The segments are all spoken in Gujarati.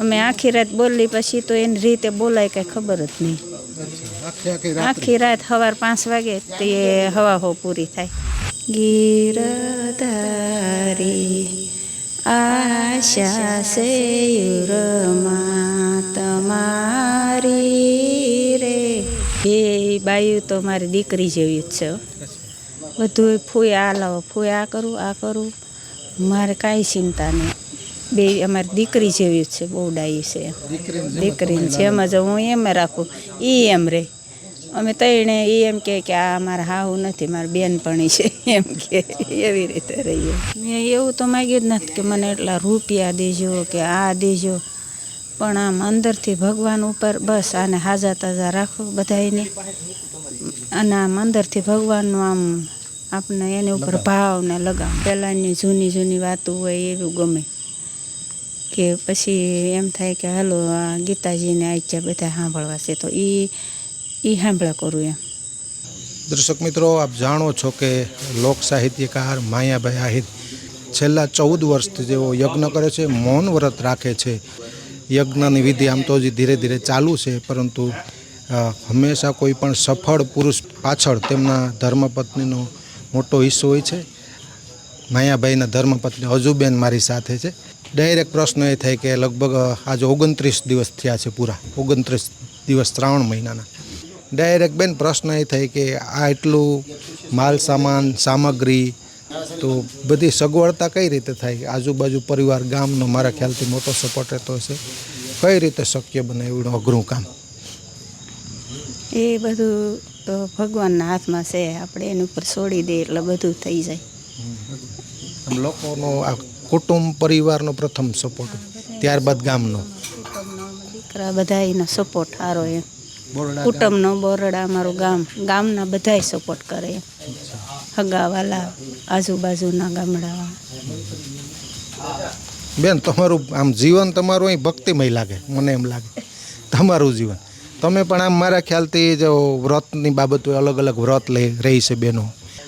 અમે આખી રાત બોલી પછી તો એની રીતે બોલાય કંઈ ખબર જ નહીં. આખી રાત સવાર 5 વાગે તે હવા હો પૂરી થાય. ગીરધારી આશા સેયુરમાં તમારી રે. બે બાયું તો મારી દીકરી જેવી જ છે. બધું ફૂઈ આ લાવો, ફૂઈ આ કરું, મારે કાંઈ ચિંતા નહીં. બે અમારી દીકરી જેવી જ છે, બહુ ડાઈ છે. દીકરીને જેમ જ હું એમ રાખું, એ એમ રહે. અમે તઈને એ એમ કે આ મારા હાહુ નથી, મારી બેનપણી છે એમ કે, એવી રીતે રહીએ. મેં એવું તો માગ્યું જ નથી કે મને એટલા રૂપિયા દેજો કે આ દેજો, પણ આમ અંદરથી ભગવાન ઉપર બસ આને હાજા તાજા રાખો બધાને, અને આમ અંદરથી ભગવાનનું આમ આપણે એની ઉપર ભાવ ને લગાવ. પહેલાંની જૂની વાતો હોય એવું ગમે, કે પછી એમ થાય કે હાલો આ ગીતાજીને આચ્યા બધા સાંભળવા છે તો એ સાંભળ્યા કરું એમ. દર્શક મિત્રો, આપ જાણો છો કે લોક સાહિત્યકાર માયાભાઈ આહિર છેલ્લા 14 વર્ષથી જેઓ યજ્ઞ કરે છે, મૌન વ્રત રાખે છે. યજ્ઞની વિધિ આમ તો હજી ધીરે ધીરે ચાલુ છે, પરંતુ હંમેશા કોઈ પણ સફળ પુરુષ પાછળ તેમના ધર્મપત્નીનો મોટો હિસ્સો હોય છે. માયાભાઈના ધર્મપત્ની અજુબેન મારી સાથે છે. ડાયરેક્ટ પ્રશ્ન એ થાય કે લગભગ આજે 29 દિવસ થયા છે, પૂરા 29 દિવસ શ્રાવણ મહિનાના. ડાયરેક્ટ બેન પ્રશ્ન એ થાય કે આ એટલું માલ સામાન સામગ્રી તો બધી સગવડતા કઈ રીતે થાય? આજુબાજુ પરિવાર ગામનો મારા ખ્યાલથી મોટો સપોર્ટ રહેતો હશે. કઈ રીતે શક્ય બને એવું અઘરું કામ? એ બધું તો ભગવાનના હાથમાં છે, આપણે એની ઉપર છોડી દઈએ એટલે બધું થઈ જાય. લોકોનો આ કુટુંબ પરિવારનો પ્રથમ સપોર્ટ, ત્યારબાદ ગામનો દીકરા બધાનો સપોર્ટ સારો એમ. કુટુંબનો બોરડા અમારું ગામના બધાય સપોર્ટ કરે એમ. હગાવાલા આજુબાજુના ગામડા. બેન, તમારું આમ જીવન તમારું અહીં ભક્તિમય લાગે, મને એમ લાગે તમારું જીવન. તમે પણ આમ મારા ખ્યાલથી જો વ્રતની બાબતો અલગ અલગ વ્રત રહી છે બેનો,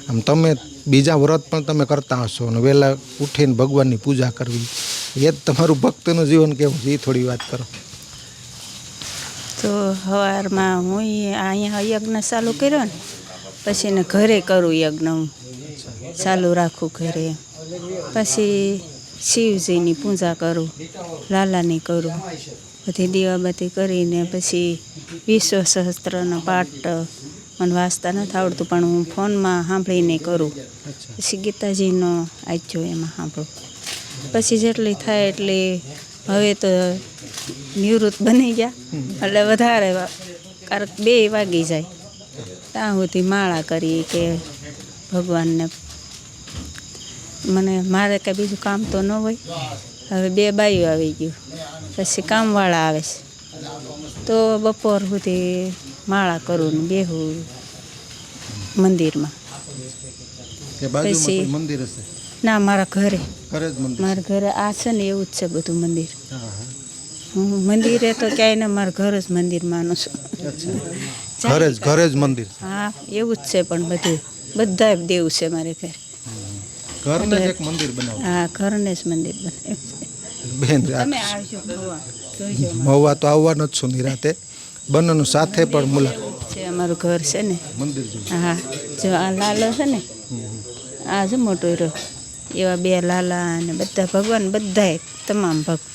આમ તમે બીજા વ્રત પણ તમે કરતા હશો અને વહેલા ઉઠીને ભગવાનની પૂજા કરવી, એ જ તમારું ભક્તનું જીવન કેવું છે એ થોડી વાત કરો. તો સવારમાં હું અહીંયા યજ્ઞ ચાલુ કર્યો ને પછી ને ઘરે કરું યજ્ઞ, હું ચાલુ રાખું ઘરે. પછી શિવજીની પૂજા કરું, લાલાની કરું, બધી દીવાબત્તી કરીને પછી વિશ્વ સહસ્ત્રનો પાઠ મને વાંચતા નથી આવડતું પણ હું ફોનમાં સાંભળીને કરું. પછી ગીતાજીનો આચ્યો એમાં સાંભળું. પછી જેટલી થાય એટલી, હવે તો નિવૃત્ત બની ગયા એટલે વધારે કારક 2 વાગી જાય ત્યાં સુધી માળા કરી કે ભગવાનને. મારે કાંઈ બીજું કામ તો ન હોય. હવે 2 બાયું આવી ગયું, પછી કામવાળા આવે છે તો બપોર સુધી માળા કરું ને બેહું મંદિરમાં. પછી ના, મારા ઘરે મારા ઘરે આ છે ને એવું જ છે બધું મંદિર. હું મંદિરે તો ક્યાંય ને મારા ઘર જ મંદિર માનું છું. ઘરે જ મંદિર? હા, એવું જ છે. પણ બધા દેવ છે મારે ઘરે. ઘરને જ એક મંદિર બનાવ્યું? હા, ઘરને જ મંદિર બનાવ્યું બેન, તમે આવજો મહુવા તો આવવાનું જ છું નિરાતે, બંનેનું સાથે પણ મુલાકાત છે. અમારું ઘર છે ને મંદિર. હા, જો આ લાલો છે ને, આ જો મોટો રહ્યો, એવા 2 લાલા અને બધા ભગવાન, બધાય તમામ ભક્ત,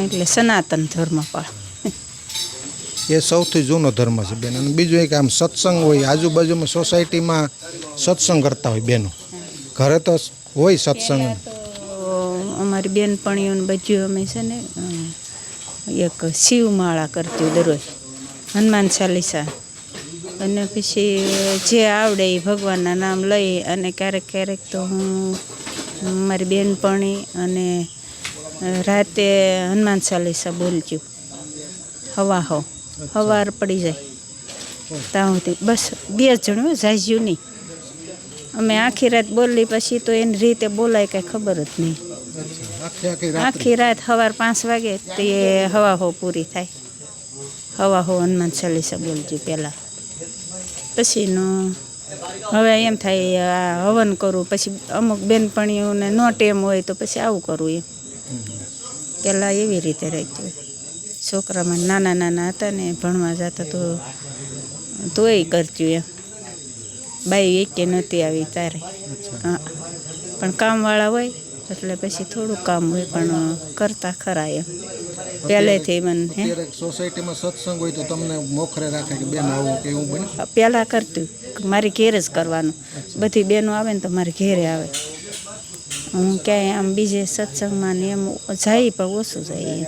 એટલે સનાતન ધર્મ પણ એ સૌથી જૂનો ધર્મ છે બેન. અને બીજું એક આમ સત્સંગ હોય, આજુબાજુમાં સોસાયટીમાં સત્સંગ કરતા હોય બેનો, ઘરે તો હોય સત્સંગ. અમારી બેનપણીઓને બધું અમે છે ને એક શિવમાળા કરતી દરરોજ, હનુમાન ચાલીસા, અને પછી જે આવડે એ ભગવાનના નામ લઈ અને ક્યારેક તો હું મારી બેનપણી અને રાતે હનુમાન ચાલીસા બોલજો. સવાર પડી જાય ત્યાં સુધી બસ 2 જણ જાજ્યું નહીં. અમે આખી રાત બોલી પછી તો એની રીતે બોલાય કંઈ ખબર જ નહીં. આખી રાત સવાર 5 વાગે તે હવા હો પૂરી થાય. હવા હો હનુમાન ચાલીસા બોલજો પહેલાં. પછીનું હવે એમ થાય હવન કરું, પછી અમુક બેનપણીઓને નો ટેમ હોય તો પછી આવું કરું એમ. પહેલાં એવી રીતે રહેતું. છોકરામાં નાના નાના હતા ને ભણવા જતા તો તોય કરતું એમ. બાઈ એકે નહોતી આવી તારે. હા, પણ કામવાળા હોય એટલે પછી થોડું કામ હોય પણ કરતા ખરા એમ પહેલેથી મને. અત્યારે સોસાયટીમાં સત્સંગ હોય તો તમને મોખરે રાખે કે બેન આવો કે એવું બને? પહેલાં કરતું, મારી ઘેર જ કરવાનું. બધી બહેનો આવે ને તો મારી ઘેરે આવે. હું ક્યાંય આમ બીજે સત્સંગમાં ને એમ જાય પણ ઓછું જાય એમ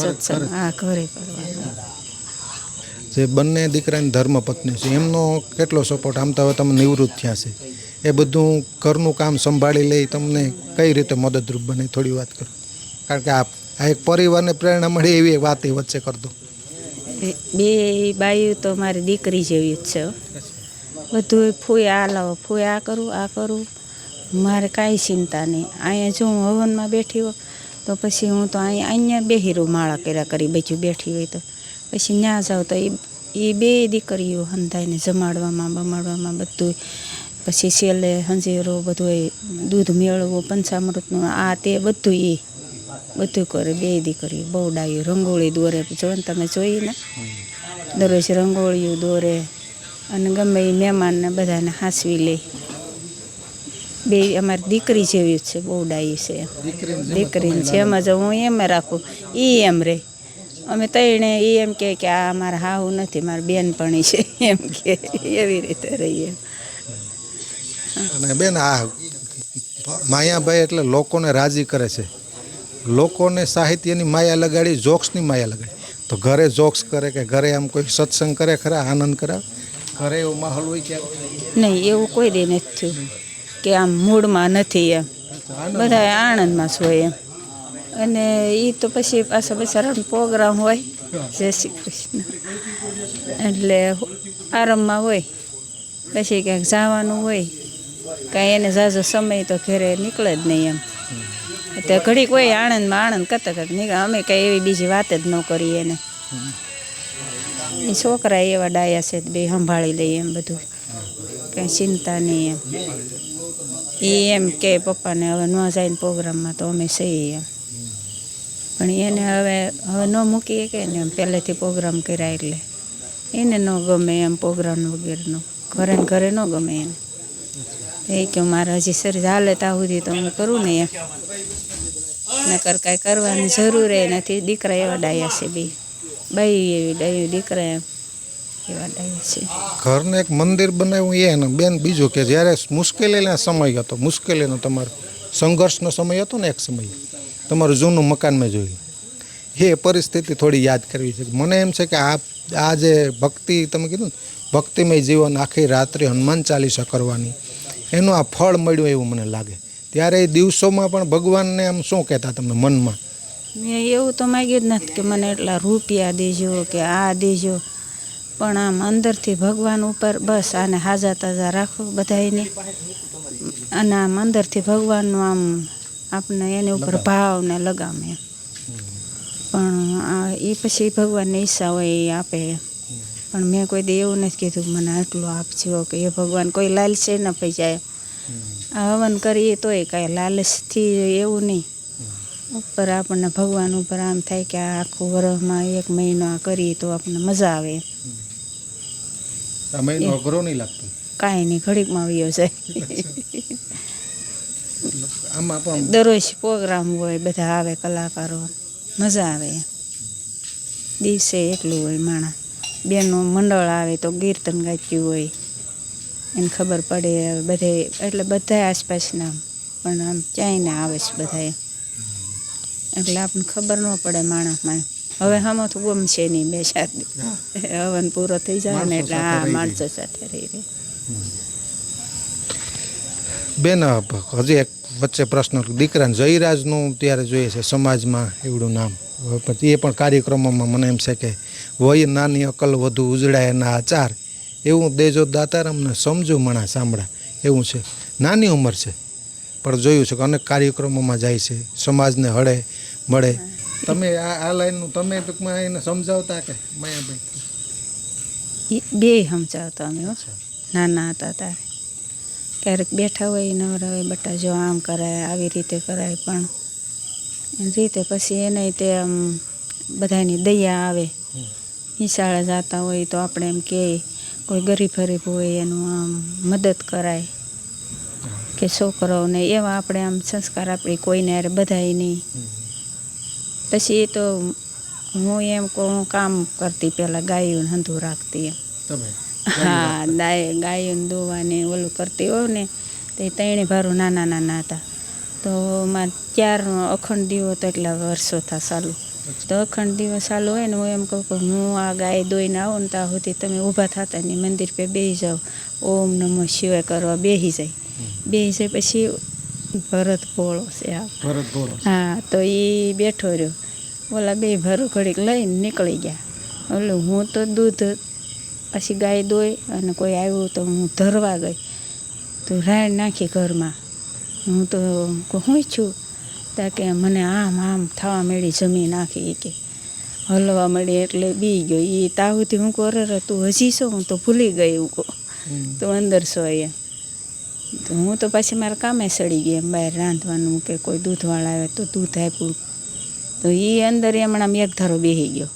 સત્સંગ. હા, ઘરે કરવાનું. જે બંને દીકરાની ધર્મપત્ની છે એમનો કેટલો સપોર્ટ? આમ તો હવે તમે નિવૃત્ત થયા છે, એ બધું ઘરનું કામ સંભાળી લે, તમને કઈ રીતે મદદરૂપ બને થોડી વાત કરો. કારણ કે આ એક પરિવારને પ્રેરણા મળે એવી વાત એ વચ્ચે કરતો. બે બાયું તો મારી દીકરી જેવી જ છે. બધું ફૂઈ આ લાવો, ફૂઈ આ કરું, આ કરું, મારે કાંઈ ચિંતા નહીં. અહીંયા જો હું હવનમાં બેઠી હોય તો પછી હું તો અહીંયા બેહી રહું, માળા કર્યા કરી બીજું બેઠી હોય તો પછી ત્યાં જાઉં તો એ બે દીકરીઓ હંધાઈને જમાડવામાં બમાડવામાં બધું. પછી છેલ્લે હંજેરો બધું દૂધ મેળવવું, પંચામૃતનું આ તે બધું કરે. બે દીકરીઓ બહુ ડાયું. રંગોળી દોરે, જો ને તમે જોઈ ને દરરોજ રંગોળીઓ દોરે અને ગમે એ મહેમાનને બધાને હાંસવી લે. બે અમારી દીકરી જેવી જ છે, બહુ ડાયું છે. દીકરીને છે એમ જ હું એમ રાખું, એ એમ રહે. અમે તઈને એ એમ કે આ મારા હાહુ નથી, મારી બેનપણી છે એમ કે, એવી રીતે રહીએ. અને બેન આ માયાભાઈ એટલે લોકોને રાજી કરે છે, લોકોને સાહિત્યની માયા લગાડી, જોક્સની માયા લગાડી. તો ઘરે જોક્સ કરે કે ઘરે આમ કોઈ સત્સંગ કરે ખરા, આનંદ કરાવે ઘરે એવો માહોલ હોય ક્યારે? નહીં, એવું કોઈ દી નથી થયું કે આમ મૂડમાં નથી એમ. બધા આનંદમાં જ હોય એમ. અને એ તો પછી પાછા બિચારાનો પ્રોગ્રામ હોય. જય શ્રી કૃષ્ણ એટલે આરામમાં હોય. પછી ક્યાંક જવાનું હોય કાંઈ એને ઝાઝો સમય તો ઘરે નીકળે જ નહીં એમ. અત્યારે ઘડીક હોય આણંદમાં આનંદ કરતા કરતા નીકળે. અમે કાંઈ એવી બીજી વાત જ ન કરીએ એને. એ છોકરા એવા ડાયા છે, બે સંભાળી લઈએ એમ બધું, કાંઈ ચિંતા નહીં એમ. એ એમ કે પપ્પાને હવે ન જાય ને પ્રોગ્રામમાં તો અમે સહી એમ. પણ એને હવે ન મૂકીએ કે ને એમ પહેલેથી પ્રોગ્રામ કર્યા એટલે એને ન ગમે એમ પ્રોગ્રામ વગેરેનો. ઘરે ને ઘરે ન ગમે એને. એ કે મારે હજી શરીર હાલે ત્યાં સુધી તો હું કરું ને એમ, નકર કાંઈ કરવાની જરૂર એ નથી. દીકરા એવા ડાયા છે, બે બાઈ એવી ડાયું, દીકરા એવા ડાયા છે. ઘરને એક મંદિર બનાવ્યું એ બેન. બીજું કે જ્યારે મુશ્કેલીના સમય હતો, મુશ્કેલીનો તમારો સંઘર્ષનો સમય હતો ને, એક સમય તમારું જૂનું મકાન મેં જોયું, એ પરિસ્થિતિ થોડી યાદ કરવી છે. મને એમ છે કે આ જે ભક્તિ તમે કીધું ને, ભક્તિમય જીવન, આખી રાત્રે હનુમાન ચાલીસા કરવાની, એનું આ ફળ મળ્યું એવું મને લાગે. ત્યારે એ દિવસોમાં પણ ભગવાનને આમ શું કહેતા તમને મનમાં? મેં એવું તો માગ્યું જ નથી કે મને એટલા રૂપિયા દેજો કે આ દેજો, પણ આમ અંદરથી ભગવાન ઉપર બસ આને હાજા તાજા રાખો બધાને, અને આમ અંદરથી ભગવાનનું આમ આપણે એની ઉપર ભાવ ને લગામે. પણ એ પછી ભગવાનની ઈચ્છા હોય એ આપે. પણ મેં કોઈ દે એવું નથી કીધું મને આટલું આપજો કે એ ભગવાન કોઈ લાલચે ન પઈ જાય. આ હવન કરીએ તોય કાંઈ લાલચથી એવું નહીં. ઉપર આપણને ભગવાન ઉપર આમ થાય કે આ આખું વરસમાં 1 મહિનો આ કરીએ તો આપણને મજા આવે. આ મહિનો અઘરો નહીં લાગતો? કાંઈ નહીં, ઘડીકમાં આવ્યો જાય. આમાં પણ દરરોજ પ્રોગ્રામ હોય, બધા આવે કલાકારો, મજા આવે. દિવસે એટલું હોય માણસ. બેનનું મંડળ આવે તો કીર્તન ગાચ્યું હોય, એને ખબર પડે બધે, એટલે બધા આસપાસના પણ આમ ચાઈને આવે છે બધા, એટલે આપણને ખબર ન પડે માણસમાં. હવે આમાં તો ગમશે નહીં 2-4 દિવસ હવન પૂરો થઈ જાય ને એટલે આ માણસો સાથે રહી રહે. બેન હજી એક વચ્ચે પ્રશ્ન, દીકરાને જયરાજનું ત્યારે જોઈએ છે સમાજમાં એવડું નામ, પછી એ પણ કાર્યક્રમોમાં મને એમ છે કે વય નાની અકલ વધુ ઉજળાય એના આચાર, એવું દેજો દાતાર અમને સમજો મણા સાંભળા, એવું છે. નાની ઉંમર છે પણ જોયું છે કે અનેક કાર્યક્રમોમાં જાય છે, સમાજને હળે મળે. તમે આ લાઈનનું તમે ટૂંકમાં એને સમજાવતા કે માયાભાઈ? બે સમજાવતા અમે. નાના હતા ત્યારે ક્યારેક બેઠા હોય નવરા હોય, બટા જો આમ કરાય આવી રીતે કરાય, પણ એની રીતે પછી એને તે આમ બધાની દયા આવે. નિશાળે જતા હોય તો આપણે એમ કે કોઈ ગરીબ ગરીબ હોય એનું આમ મદદ કરાય કે છોકરાઓને એવા આપણે આમ સંસ્કાર આપણી કોઈને હારે બધાય નહીં. પછી એ તો હું એમ કહું કામ કરતી પહેલાં ગાયોને હંધું રાખતી એમ. હા, ગાયોને દોવાને ઓલું કરતી હોય ને તો એ ત્રણે ભારું નાના નાના હતા તો મારે ત્યારનો અખંડ દીવો તો એટલા વર્ષો થા ચાલુ. તો અખંડ દિવસ ચાલુ હોય ને હું એમ કહું કે હું આ ગાય દોઈને આવું ને ત્યાં સુધી તમે ઊભા થતા નહીં, મંદિર પર બેસી જાઓ, ઓમ નમઃ શિવાય કરવા બેસી જાય. પછી ભરત ભોળો છે આ. હા, તો એ બેઠો રહ્યો, ઓલા બે ભરું ઘડીક લઈને નીકળી ગયા. ઓલું હું તો દૂધ પછી ગાય દોઈ અને કોઈ આવ્યું તો હું ધરવા ગઈ તો રાડ નાખી ઘરમાં. હું તો હું છું ત્યાં કે મને આમ આમ થવા મળી, જમી નાખી કે હલવા મળી એટલે બી ગયો. એ તાહુથી હું કહું અરે તું હજી છો, હું તો ભૂલી ગઈ હું કહું તો અંદર છો એમ. તો હું તો પછી મારા કામે સડી ગઈ એમ બહાર રાંધવાનું કે કોઈ દૂધવાળા આવે તો દૂધ આપ્યું તો એ અંદર હમણાં એક ધારો બેસી ગયો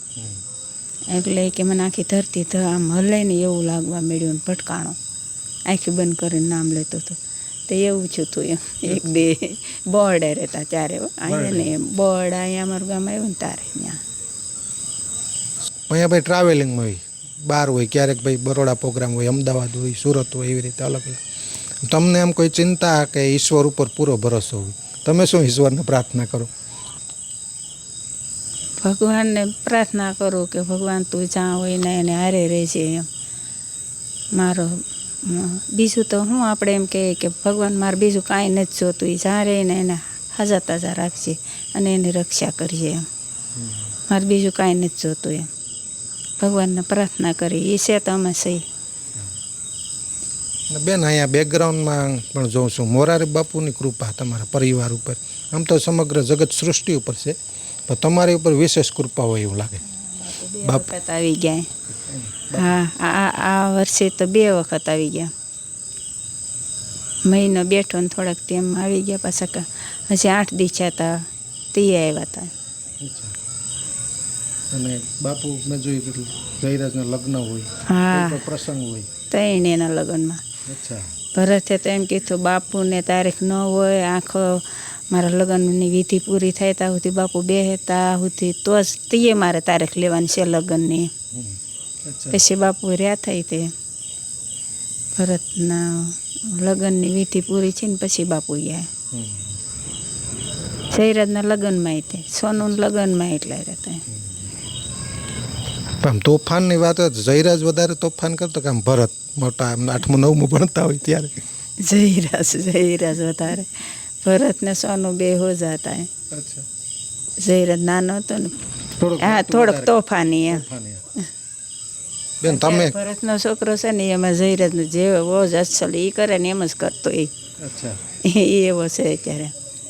એટલે કે મને આખી ધરતી આમ હલે ને એવું લાગવા મળ્યું ને ભટકાણો આખી બંધ કરીને નામ લેતો હતો. તો એવું છું તું એમ. એક બે બોર્ડે રહેતા ત્યારે અહીંયા ને બોર્ડ અહીંયા અમારું ગામ આવ્યું ને તારે ત્યાં અહીંયા ભાઈ ટ્રાવેલિંગમાં હોય, બહાર હોય, ક્યારેક ભાઈ બરોડા પ્રોગ્રામ હોય, અમદાવાદ હોય, સુરત હોય, એવી રીતે અલગ અલગ. તમને એમ કોઈ ચિંતા કે ઈશ્વર ઉપર પૂરો ભરોસો હોય, તમે શું ઈશ્વરને પ્રાર્થના કરો? ભગવાનને પ્રાર્થના કરું કે ભગવાન તું જ્યાં હોય ને એને હારે રહેજે એમ. મારો બીજું તો હું આપણે એમ કહીએ કે ભગવાન મારે બીજું કાંઈ નથી જોતું, એ જ્યાં રહીને એને હાજા તાજા રાખજે અને એની રક્ષા કરજે એમ. મારે બીજું કાંઈ નથી જોતું એમ. ભગવાનને પ્રાર્થના કરી એ છે તો અમે સહી. બેન, અહીંયા બેકગ્રાઉન્ડમાં પણ જોઉં છું મોરારી બાપુની કૃપા તમારા પરિવાર ઉપર, આમ તો સમગ્ર જગત સૃષ્ટિ ઉપર છે પણ તમારી ઉપર વિશેષ કૃપા હોય એવું લાગે. બાપ આવી ગયા. હા, આ વર્ષે તો 2 વખત આવી ગયા. મહિનો બેઠો ને થોડાક તેમ આવી ગયા પાછા. હજી 8 દી હતા તે આવ્યા હતા. અને બાપુ મેં જોયું જયરાજના લગ્ન હોય, હા, પ્રસંગ હોય, ત્રણ એના લગ્નમાં. ભરતે તો એમ કીધું બાપુને તારીખ ન હોય, આખો મારા લગ્નની વિધિ પૂરી થાય ત્યાં સુધી બાપુ બેહતા સુધી તો જ તે મારે તારીખ લેવાની છે લગ્નની. પછી બાપુ રહ્યા થઈ તે ભરતના લગ્નની વિધિ પૂરી છે ને પછી બાપુ ગયા. જયરાજના લગ્નમાં તે સોનુના લગ્નમાં એટલા રહેતા. આમ તોફાનની વાત હોય, જયરાજ વધારે તોફાન કરતો કે આમ ભરત મોટા 8મું 9મું ભણતા હોય ત્યારે? જયરાજ વધારે. ભરત ને સોનું 2 હો જાતા. જયરાજ નાનો હતો ને, હા, થોડોક તોફાની એમ. બેન તમે ભરતનો છોકરો છે ને એમાં જયરાજનો જેવો જ અસલ એ કરે ને એમ જ કરતો એ એવો છે અત્યારે.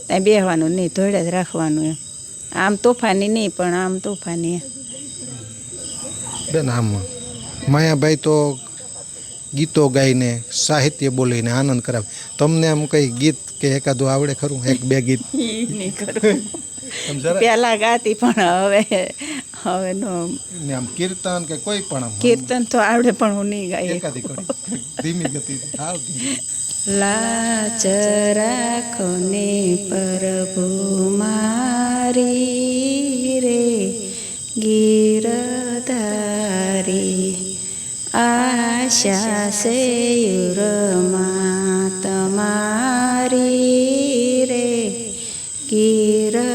ત્યાં બેસવાનું નહીં, ધોળે જ રાખવાનું એમ. આમ તોફાની નહીં પણ આમ તોફાની. બેન, આમ માયાભાઈ તો ગીતો ગાઈને સાહિત્ય બોલીને આનંદ કરાવે. તમને આમ કઈ ગીત કે એકાદું આવડે ખરું? 1-2 ગીત? નહીં કરું. પહેલાં ગાતી પણ હવે નો. આમ કીર્તન કે કોઈ પણ? કીર્તન તો આવડે પણ હું નહીં ગાઈ. એકાદી કરી ધીમી ગતિ. લાજ રાખો ને પ્રભુ મારી રે ગીરધારી, આશા સેયુરમાં તમારી રે ગીરધારી.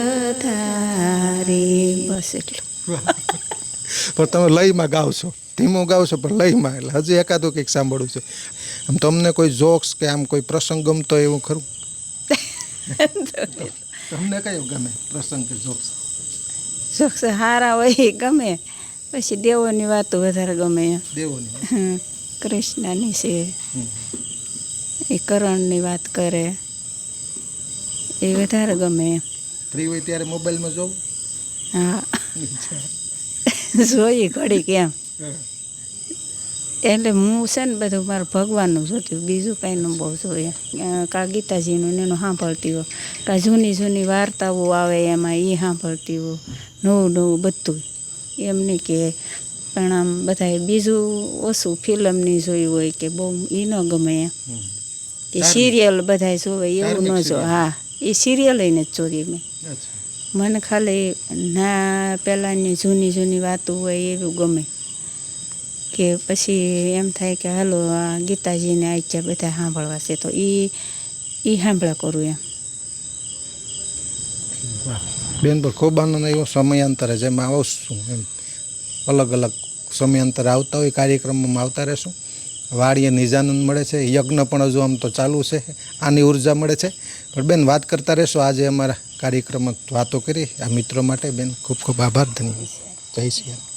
બસ એટલું. પણ તમે લયમાં ગાવ છો, ધીમું ગાવ છો પણ લયમાં, એટલે હજી એકાદું કંઈક સાંભળવું છે. આમ તમને કોઈ જોક્સ કે આમ કોઈ પ્રસંગ ગમતો એવું ખરું? તમને કયું ગમે પ્રસંગ કે જોક્સ? જોક્સ સારા હોય એ ગમે, પછી દેવોની વાતો વધારે ગમે. દેવોની? કૃષ્ણની છે એ કરણની વાત કરે એ વધારે ગમે. ફ્રી હોય ત્યારે મોબાઈલમાં જોવું? હા, જોઈએ ઘડી કેમ. એટલે હું છે ને બધું મારું ભગવાનનું જોતું, બીજું કાંઈ ન બહુ જોઈએ. કા ગીતાજીનું ને એનું સાંભળતી હોય, કા જૂની જૂની વાર્તાઓ આવે એમાં એ સાંભળતી હોય, નવું નવું બધું. એમ નહીં કે પણ આમ બધાએ બીજું ઓછું ફિલ્મની જોયું હોય કે બહુ એ ન ગમે એમ કે સિરિયલ બધાય જોવે એવું ન જો. હા, એ સિરિયલ જ જોઈ મેં. મને ખાલી ના પહેલાંની જૂની જૂની વાતો હોય એવું ગમે. કે પછી એમ થાય કે હાલો આ ગીતાજીને આચ્યા બધા સાંભળવા છે તો એ સાંભળ્યા કરું એમ. બેન પર ખૂબ આનંદ આવ્યો. સમયાંતરે જેમાં આવશું એમ અલગ અલગ સમયાંતરે આવતા હોય કાર્યક્રમોમાં આવતા રહેશું. વાડીએ નિજાનંદ મળે છે, યજ્ઞ પણ હજુ આમ તો ચાલુ છે, આની ઉર્જા મળે છે. પણ બેન વાત કરતા રહેશો. આજે અમારા કાર્યક્રમમાં વાતો કરી આ મિત્રો માટે બેન ખૂબ ખૂબ આભાર, ધન્યવાદ. જય શ્રી રામ.